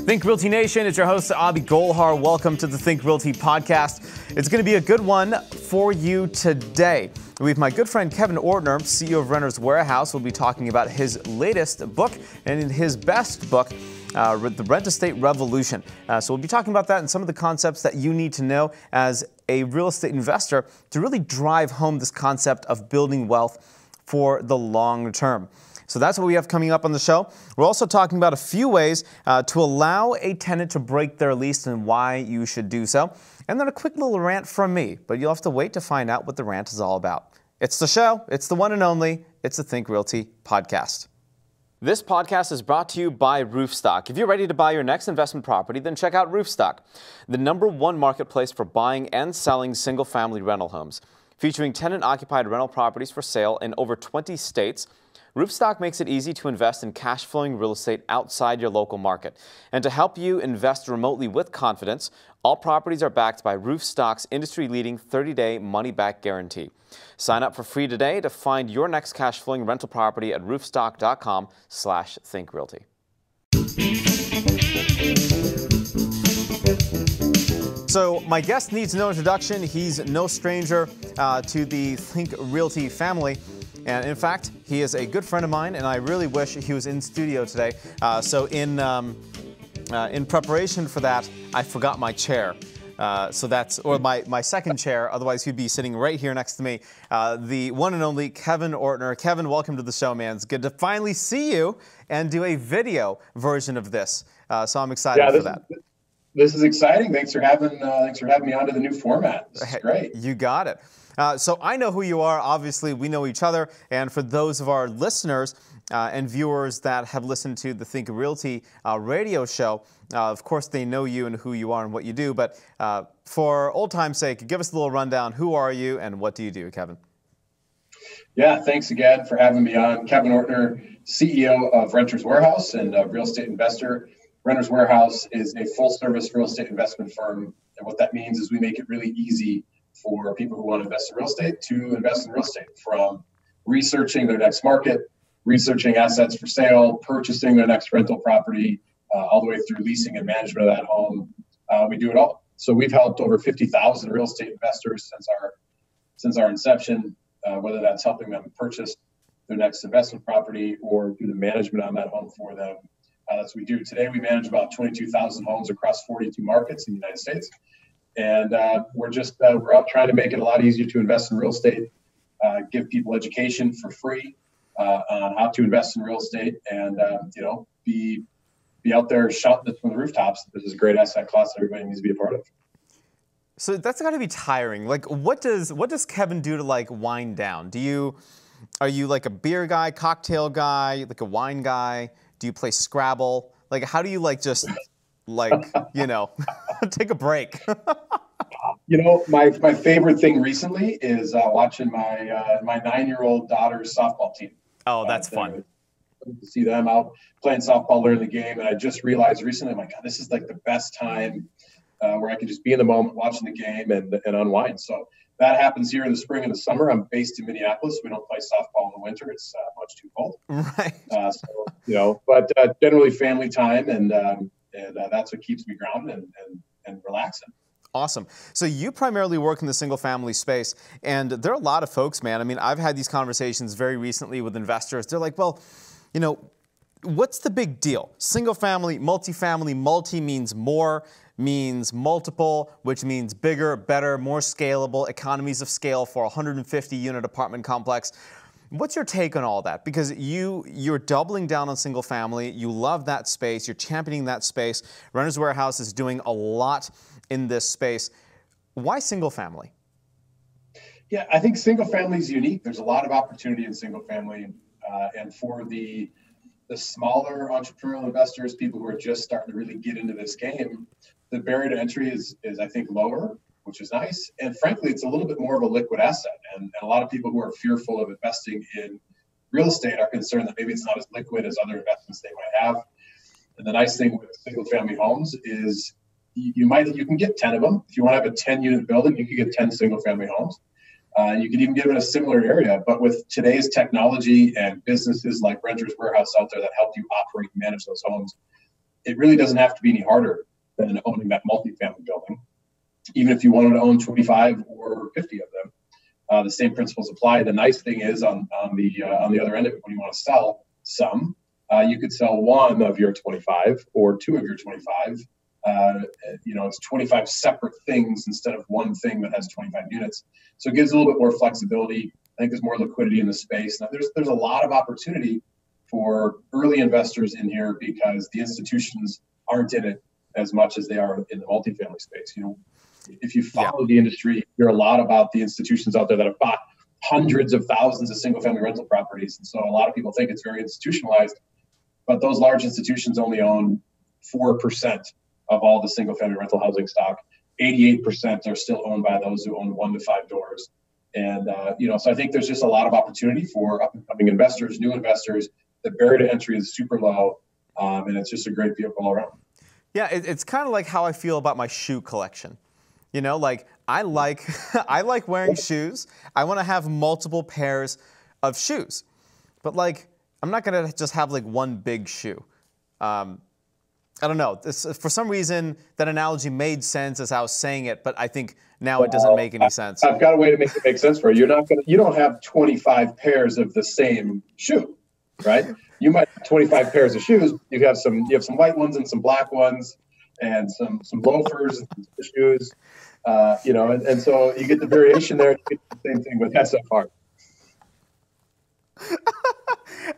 Think Realty Nation, it's your host, Abhi Golhar. Welcome to the Think Realty Podcast. It's going to be a good one for you today. We have my good friend Kevin Ortner, CEO of Renters Warehouse. We'll be talking about his latest book and his best book, The Rent Estate Revolution. So we'll be talking about that and some of the concepts that you need to know as a real estate investor to really drive home this concept of building wealth for the long term. So that's what we have coming up on the show. We're also talking about a few ways to allow a tenant to break their lease and why you should do so. And then a quick little rant from me, but you'll have to wait to find out what the rant is all about. It's the show. It's the one and only. It's the Think Realty Podcast. This podcast is brought to you by Roofstock. If you're ready to buy your next investment property, then check out Roofstock, the #1 marketplace for buying and selling single-family rental homes. Featuring tenant-occupied rental properties for sale in over 20 states, Roofstock makes it easy to invest in cash-flowing real estate outside your local market. And to help you invest remotely with confidence, all properties are backed by Roofstock's industry-leading 30-day money-back guarantee. Sign up for free today to find your next cash-flowing rental property at roofstock.com/thinkrealty. So my guest needs no introduction. He's no stranger to the Think Realty family. And in fact, he is a good friend of mine, and I really wish he was in studio today. So in preparation for that, I forgot my chair. So that's, or my second chair, otherwise he'd be sitting right here next to me. The one and only Kevin Ortner. Kevin, welcome to the show, man. It's good to finally see you and do a video version of this. So I'm excited for that. This is exciting. Thanks for having me onto the new format. This is great. You got it. So I know who you are. Obviously, we know each other. And for those of our listeners and viewers that have listened to the Think Realty radio show, of course, they know you and who you are and what you do. But for old time's sake, give us a little rundown. Who are you and what do you do, Kevin? Yeah, thanks again for having me on. Kevin Ortner, CEO of Renters Warehouse and a real estate investor. Renters Warehouse is a full-service real estate investment firm. And what that means is we make it really easy for people who want to invest in real estate to invest in real estate, from researching their next market, researching assets for sale, purchasing their next rental property, all the way through leasing and management of that home. We do it all. So we've helped over 50,000 real estate investors since our inception, whether that's helping them purchase their next investment property or do the management on that home for them. That's what we do. Today, we manage about 22,000 homes across 42 markets in the United States. And we're out trying to make it a lot easier to invest in real estate, give people education for free on how to invest in real estate, and be out there shouting it from the rooftops. This is a great asset class that everybody needs to be a part of. So that's got to be tiring. Like, what does Kevin do to like wind down? Are you like a beer guy, cocktail guy, like a wine guy? Do you play Scrabble? Like, how do you take a break? My favorite thing recently is watching my 9-year-old daughter's softball team. Oh, that's fun. To see them out playing softball during the game. And I just realized recently, I'm like, God, this is like the best time where I can just be in the moment watching the game and unwind. So that happens here in the spring and the summer. I'm based in Minneapolis. We don't play softball in the winter. It's much too cold. Right. But generally family time, and that's what keeps me grounded and relaxing. Awesome. So you primarily work in the single-family space, and there are a lot of folks, man. I mean, I've had these conversations very recently with investors. They're like, well, what's the big deal? Single-family, multifamily, multi means more, means multiple, which means bigger, better, more scalable, economies of scale for a 150-unit apartment complex. What's your take on all that? Because you're doubling down on single family. You love that space. You're championing that space. Renters Warehouse is doing a lot in this space. Why single family? Yeah, I think single family is unique. There's a lot of opportunity in single family. And for the smaller entrepreneurial investors, people who are just starting to really get into this game, the barrier to entry is I think lower, which is nice. And frankly, it's a little bit more of a liquid asset. And a lot of people who are fearful of investing in real estate are concerned that maybe it's not as liquid as other investments they might have. And the nice thing with single family homes is you can get 10 of them. If you want to have a 10-unit building, you can get 10 single family homes. You could even get them in a similar area, but with today's technology and businesses like Renters Warehouse out there that help you operate and manage those homes, it really doesn't have to be any harder than owning that multifamily building. Even if you wanted to own 25 or 50 of them, the same principles apply. The nice thing is on the other end of it, when you want to sell some, you could sell one of your 25 or two of your 25. It's 25 separate things instead of one thing that has 25 units. So it gives a little bit more flexibility. I think there's more liquidity in the space. Now, there's a lot of opportunity for early investors in here because the institutions aren't in it as much as they are in the multifamily space. If you follow the industry, you hear a lot about the institutions out there that have bought hundreds of thousands of single-family rental properties. And so a lot of people think it's very institutionalized, but those large institutions only own 4% of all the single-family rental housing stock. 88% are still owned by those who own 1 to 5 doors. And, so I think there's just a lot of opportunity for up-and-coming investors, new investors. The barrier to entry is super low, and it's just a great vehicle all around. Yeah, it's kind of like how I feel about my shoe collection. I like wearing shoes. I want to have multiple pairs of shoes. But I'm not going to just have one big shoe. I don't know. For some reason, that analogy made sense as I was saying it, but I think now it doesn't make any sense. I've got a way to make it make sense for you. You don't have 25 pairs of the same shoe, right? You might have 25 pairs of shoes. You have some white ones and some black ones, and some loafers and some shoes. And so you get the variation there. You get the same thing with SFR.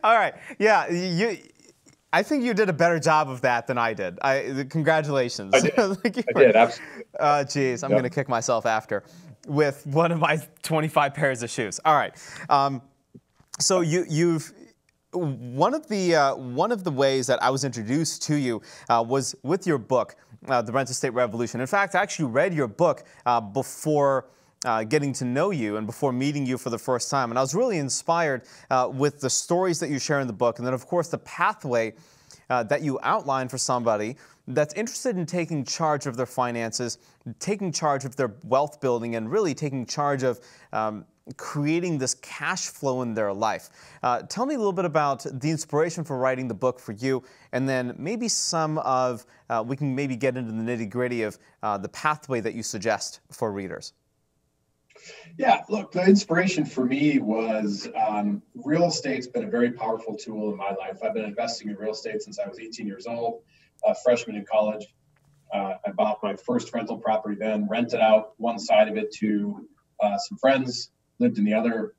All right. Yeah. I think you did a better job of that than I did. Congratulations. I did, absolutely. Geez, I'm going to kick myself after with one of my 25 pairs of shoes. All right. So you've one of the ways that I was introduced to you was with your book, The Rent Estate Revolution. In fact, I actually read your book before getting to know you and before meeting you for the first time. And I was really inspired with the stories that you share in the book. And then, of course, the pathway that you outline for somebody that's interested in taking charge of their finances, taking charge of their wealth building, and really taking charge of creating this cash flow in their life. Tell me a little bit about the inspiration for writing the book for you, and then maybe we can maybe get into the nitty-gritty of the pathway that you suggest for readers. Yeah, look, the inspiration for me was real estate's been a very powerful tool in my life. I've been investing in real estate since I was 18 years old, a freshman in college. I bought my first rental property then, rented out one side of it to some friends, lived in the other,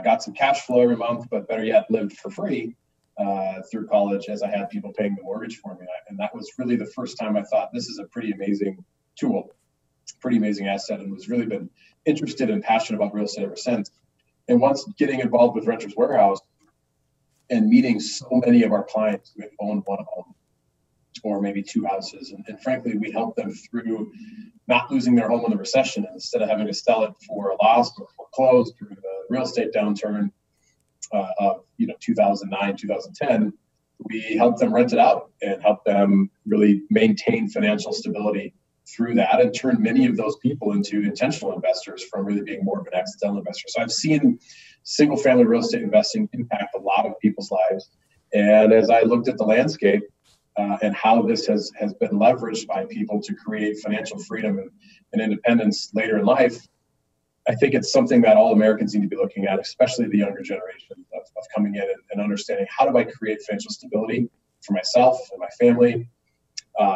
got some cash flow every month, but better yet, lived for free through college as I had people paying the mortgage for me. And that was really the first time I thought this is a pretty amazing tool, pretty amazing asset, and was really been interested and passionate about real estate ever since. And once getting involved with Renters Warehouse and meeting so many of our clients who had owned one home or maybe two houses, and frankly, we helped them through not losing their home in the recession. And instead of having to sell it for a loss or foreclose through the real estate downturn of 2009, 2010, we helped them rent it out and helped them really maintain financial stability through that, and turned many of those people into intentional investors from really being more of an accidental investor. So I've seen single family real estate investing impact a lot of people's lives. And as I looked at the landscape and how this has been leveraged by people to create financial freedom and independence later in life, I think it's something that all Americans need to be looking at, especially the younger generation of coming in and understanding, how do I create financial stability for myself and my family?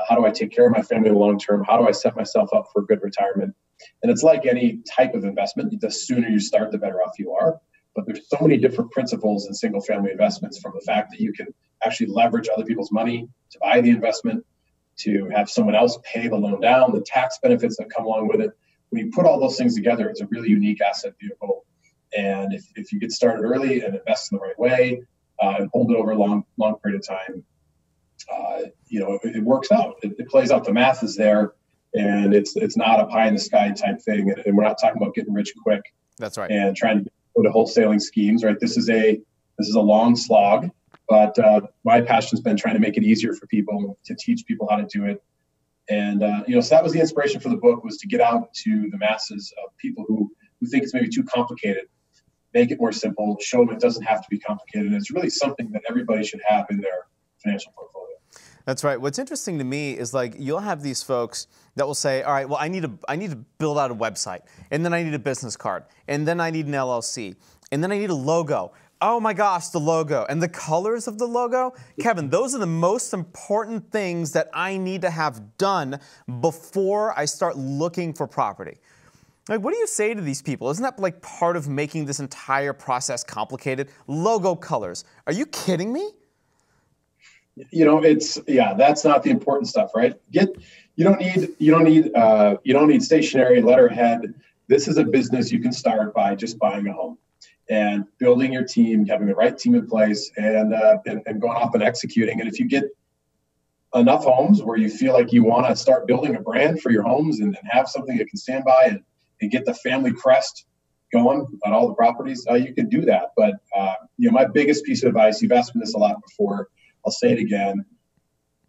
How do I take care of my family long term? How do I set myself up for a good retirement? And it's like any type of investment. The sooner you start, the better off you are. But there's so many different principles in single family investments, from the fact that you can actually leverage other people's money to buy the investment, to have someone else pay the loan down, the tax benefits that come along with it. When you put all those things together, it's a really unique asset vehicle. And if you get started early and invest in the right way and hold it over a long period of time, it works out. It plays out. The math is there, and it's not a pie in the sky type thing. And we're not talking about getting rich quick. That's right. And trying to go to wholesaling schemes, right? This is a long slog, but my passion's been trying to make it easier for people, to teach people how to do it. And so that was the inspiration for the book, was to get out to the masses of people who who think it's maybe too complicated, make it more simple, show them it doesn't have to be complicated. And it's really something that everybody should have in their financial portfolio. That's right. What's interesting to me is like you'll have these folks that will say, all right, well, I need to build out a website, and then I need a business card, and then I need an LLC, and then I need a logo. Oh my gosh, the logo and the colors of the logo. Kevin, those are the most important things that I need to have done before I start looking for property. Like, what do you say to these people? Isn't that like part of making this entire process complicated? Logo colors. Are you kidding me? That's not the important stuff, right? You don't need stationery, letterhead. This is a business you can start by just buying a home and building your team, having the right team in place, and going off and executing. And if you get enough homes where you feel like you want to start building a brand for your homes and have something that can stand by and get the family crest going on all the properties, you can do that. But my biggest piece of advice, you've asked me this a lot before, I'll say it again.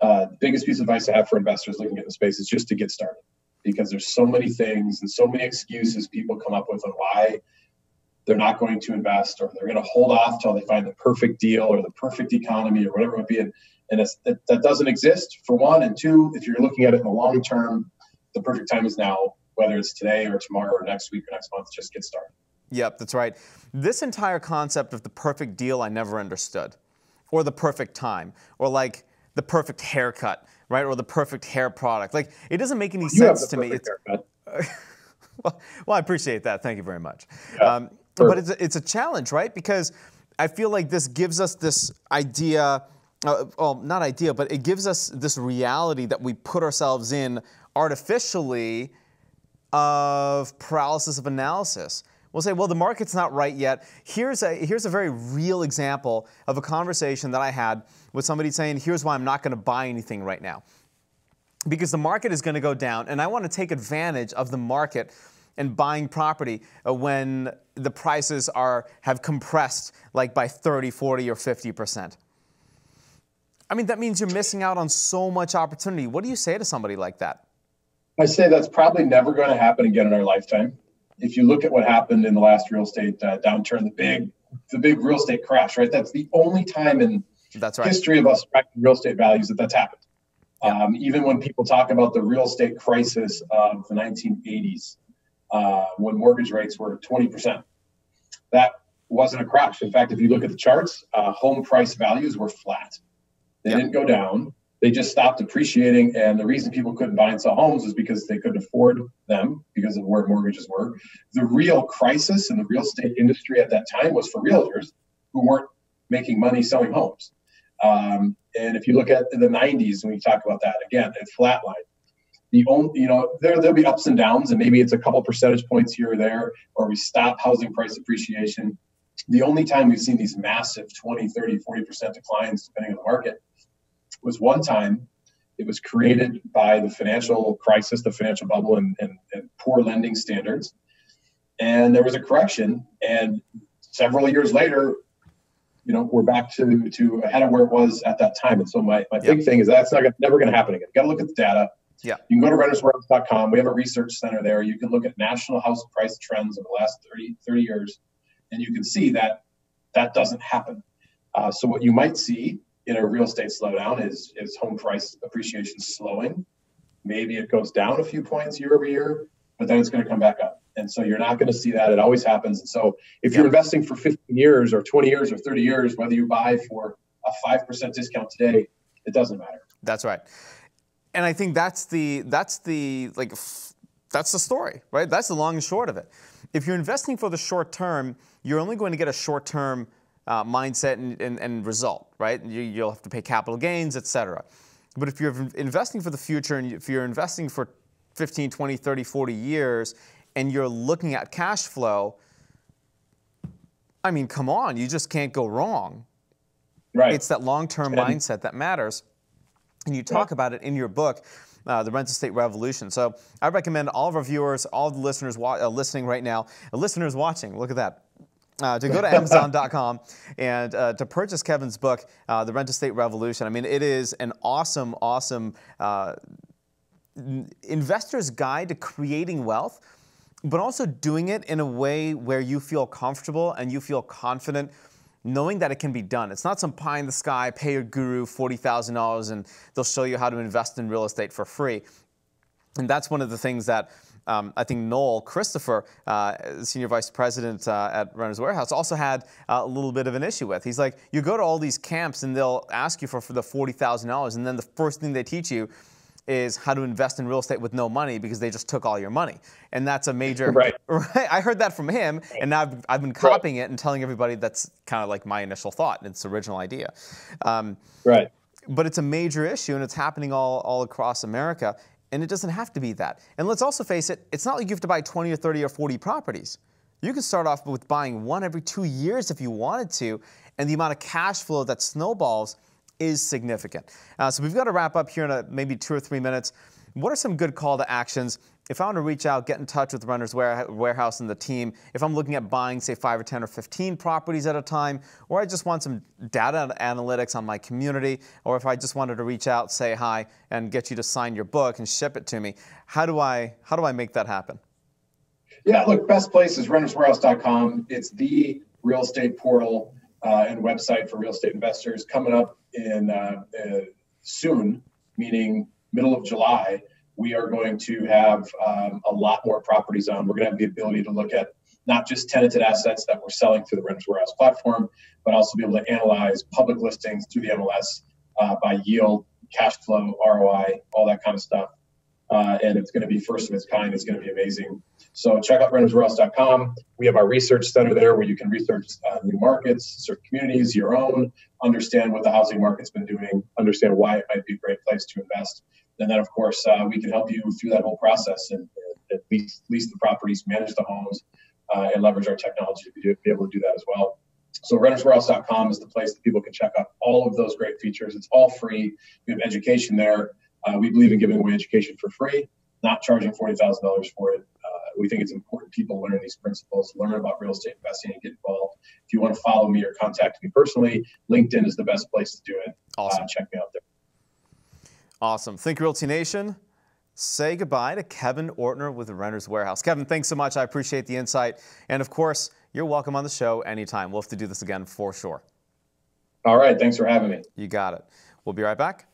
The biggest piece of advice I have for investors looking at the space is just to get started, because there's so many things and so many excuses people come up with on why they're not going to invest, or they're going to hold off till they find the perfect deal or the perfect economy or whatever it might be. And that doesn't exist, for one. And two, if you're looking at it in the long term, the perfect time is now, whether it's today or tomorrow or next week or next month. Just get started. Yep, that's right. This entire concept of the perfect deal I never understood. Or the perfect time, or like the perfect haircut, right? Or the perfect hair product. Like, it doesn't make any sense to me. Well, I appreciate that. Thank you very much. Yeah, sure. But it's a challenge, right? Because I feel like this gives us this idea, not idea, but it gives us this reality that we put ourselves in artificially of paralysis of analysis. We'll say, well, the market's not right yet. Here's a very real example of a conversation that I had with somebody saying, here's why I'm not going to buy anything right now. Because the market is going to go down, and I want to take advantage of the market and buying property when the prices have compressed like by 30, 40, or 50%. I mean, that means you're missing out on so much opportunity. What do you say to somebody like that? I say that's probably never going to happen again in our lifetime. If you look at what happened in the last real estate downturn, the big real estate crash, right? That's the only time in history of us tracking real estate values that's happened. Yeah. Even when people talk about the real estate crisis of the 1980s, when mortgage rates were 20%, that wasn't a crash. In fact, if you look at the charts, home price values were flat. They didn't go down. They just stopped appreciating, and the reason people couldn't buy and sell homes is because they couldn't afford them because of where mortgages were. The real crisis in the real estate industry at that time was for realtors who weren't making money selling homes. And if you look at the 90s, when you talk about that, again, it flatlined. There'll be ups and downs, and maybe it's a couple percentage points here or there, or we stop housing price appreciation. The only time we've seen these massive 20, 30, 40% declines, depending on the market, was one time. It was created by the financial crisis, the financial bubble, and poor lending standards. And there was a correction, and several years later, we're back to ahead of where it was at that time. And so my big thing is that's never going to happen again. You got to look at the data. Yeah. You can go to renterswarehouse.com. We have a research center there. You can look at national house price trends over the last 30 years, and you can see that doesn't happen. So what you might see in a real estate slowdown is home price appreciation slowing. Maybe it goes down a few points year over year, but then it's going to come back up. And so you're not going to see that. It always happens. And so if you're investing for 15 years or 20 years or 30 years, whether you buy for a 5% discount today, it doesn't matter. That's right. And I think that's the story, right? That's the long and short of it. If you're investing for the short term, you're only going to get a short term mindset and result, right? You'll have to pay capital gains, etc. But if you're investing for the future, and if you're investing for 15, 20, 30, 40 years, and you're looking at cash flow, I mean, come on, you just can't go wrong. Right. It's that long-term mindset that matters. And you talk about it in your book, The Real Estate Revolution. So I recommend all of our viewers, all the listeners listening right now, listeners watching, look at that, to go to Amazon.com and to purchase Kevin's book, The Real Estate Revolution. I mean, it is an awesome, awesome investor's guide to creating wealth but also doing it in a way where you feel comfortable and you feel confident knowing that it can be done. It's not some pie in the sky, pay your guru $40,000 and they'll show you how to invest in real estate for free. And that's one of the things that I think Noel Christopher, Senior Vice President at Renters Warehouse, also had a little bit of an issue with. He's like, you go to all these camps and they'll ask you for the $40,000 and then the first thing they teach you is how to invest in real estate with no money because they just took all your money. And that's a major, right? I heard that from him, and now I've been copying it and telling everybody that's kind of like my initial thought. It's the original idea. Right. But it's a major issue, and it's happening all across America, and it doesn't have to be that. And let's also face it, it's not like you have to buy 20 or 30 or 40 properties. You can start off with buying one every 2 years if you wanted to, and the amount of cash flow that snowballs is significant. So we've got to wrap up here in maybe 2 or 3 minutes. What are some good call to actions? If I want to reach out, get in touch with Renters Warehouse and the team, if I'm looking at buying, say, 5 or 10 or 15 properties at a time, or I just want some data analytics on my community, or if I just wanted to reach out, say hi, and get you to sign your book and ship it to me, how do I make that happen? Yeah, look, best place is renterswarehouse.com. It's the real estate portal and website for real estate investors. Coming up in soon, meaning middle of July, we are going to have a lot more properties on. We're going to have the ability to look at not just tenanted assets that we're selling through the Renters Warehouse platform, but also be able to analyze public listings through the MLS by yield, cash flow, ROI, all that kind of stuff. And it's going to be first of its kind. It's going to be amazing. So check out renterswarehouse.com. We have our research center there where you can research new markets, certain communities, your own, understand what the housing market's been doing, understand why it might be a great place to invest. And then, of course, we can help you through that whole process and lease the properties, manage the homes, and leverage our technology to be able to do that as well. So renterswarehouse.com is the place that people can check out all of those great features. It's all free. We have education there. We believe in giving away education for free, not charging $40,000 for it. We think it's important people learn these principles, learn about real estate investing, and get involved. If you want to follow me or contact me personally, LinkedIn is the best place to do it. Awesome. Check me out there. Awesome. Think Realty Nation, say goodbye to Kevin Ortner with the Renters Warehouse. Kevin, thanks so much. I appreciate the insight. And of course, you're welcome on the show anytime. We'll have to do this again for sure. All right. Thanks for having me. You got it. We'll be right back.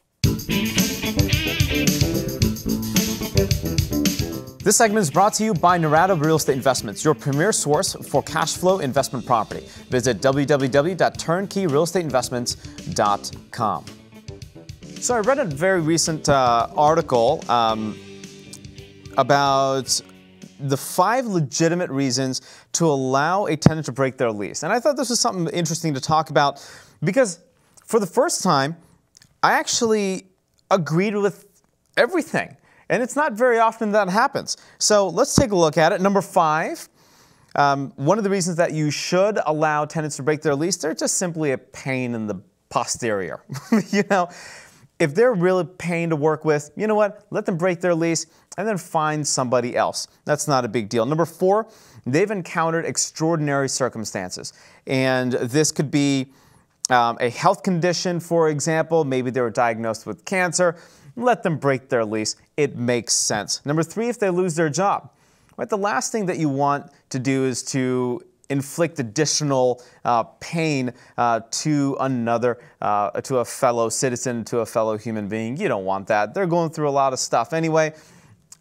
This segment is brought to you by Narada Real Estate Investments, your premier source for cash flow investment property. Visit www.turnkeyrealestateinvestments.com. So I read a very recent article about the 5 legitimate reasons to allow a tenant to break their lease. And I thought this was something interesting to talk about because for the first time, I actually agreed with everything. And it's not very often that happens. So let's take a look at it. Number 5, one of the reasons that you should allow tenants to break their lease, they're just simply a pain in the posterior. You know, if they're really a pain to work with, you know what? Let them break their lease and then find somebody else. That's not a big deal. Number 4, they've encountered extraordinary circumstances. And this could be a health condition, for example. Maybe they were diagnosed with cancer. Let them break their lease. It makes sense. Number 3, if they lose their job. Right? The last thing that you want to do is to inflict additional pain to a fellow citizen, to a fellow human being. You don't want that. They're going through a lot of stuff anyway.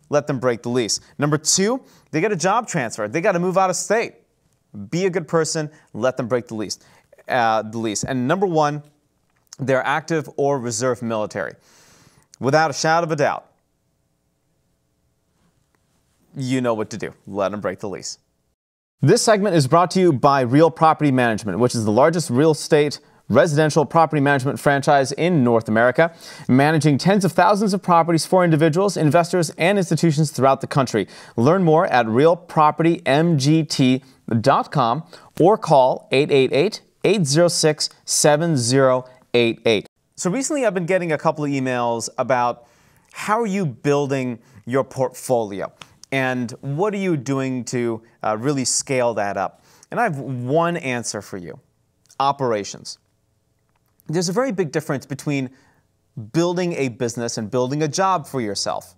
Let them break the lease. Number 2, they get a job transfer. They got to move out of state. Be a good person. Let them break the lease. And number 1, they're active or reserve military. Without a shadow of a doubt, you know what to do. Let them break the lease. This segment is brought to you by Real Property Management, which is the largest real estate residential property management franchise in North America, managing tens of thousands of properties for individuals, investors, and institutions throughout the country. Learn more at realpropertymgt.com or call 888-806-7088. So recently I've been getting a couple of emails about how are you building your portfolio and what are you doing to really scale that up? And I have one answer for you: operations. There's a very big difference between building a business and building a job for yourself.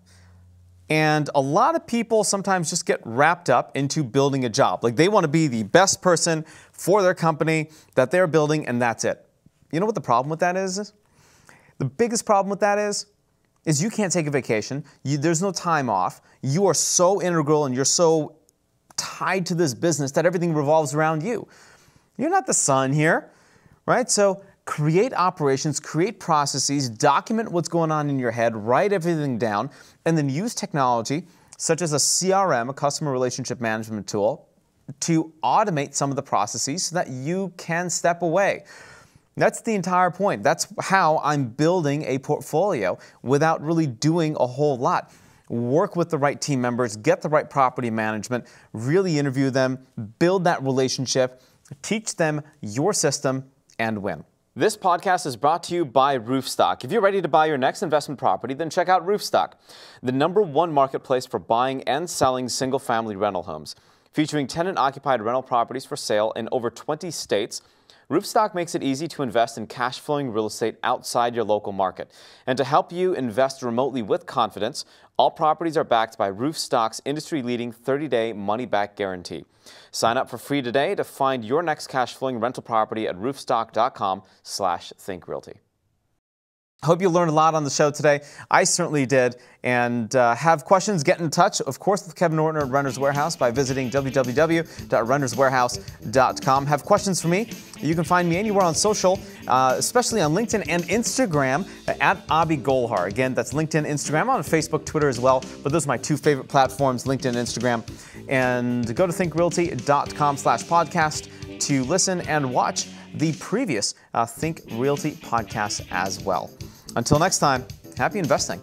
And a lot of people sometimes just get wrapped up into building a job. Like they want to be the best person for their company that they're building, and that's it. You know what the problem with that is? The biggest problem with that is you can't take a vacation. There's no time off. You are so integral and you're so tied to this business that everything revolves around you. You're not the sun here, right? So create operations, create processes, document what's going on in your head, write everything down, and then use technology such as a CRM, a customer relationship management tool, to automate some of the processes so that you can step away. That's the entire point. That's how I'm building a portfolio without really doing a whole lot. Work with the right team members, get the right property management, really interview them, build that relationship, teach them your system, and win. This podcast is brought to you by Roofstock. If you're ready to buy your next investment property, then check out Roofstock, the #1 marketplace for buying and selling single-family rental homes. Featuring tenant-occupied rental properties for sale in over 20 states, Roofstock makes it easy to invest in cash-flowing real estate outside your local market. And to help you invest remotely with confidence, all properties are backed by Roofstock's industry-leading 30-day money-back guarantee. Sign up for free today to find your next cash-flowing rental property at roofstock.com/thinkrealty. I hope you learned a lot on the show today. I certainly did. And have questions, get in touch, of course, with Kevin Ortner at Renters Warehouse by visiting www.renterswarehouse.com. Have questions for me? You can find me anywhere on social, especially on LinkedIn and Instagram at Abhi Golhar. Again, that's LinkedIn, Instagram. I'm on Facebook, Twitter as well. But those are my two favorite platforms, LinkedIn and Instagram. And go to thinkrealty.com/podcast to listen and watch the previous Think Realty podcast as well. Until next time, happy investing.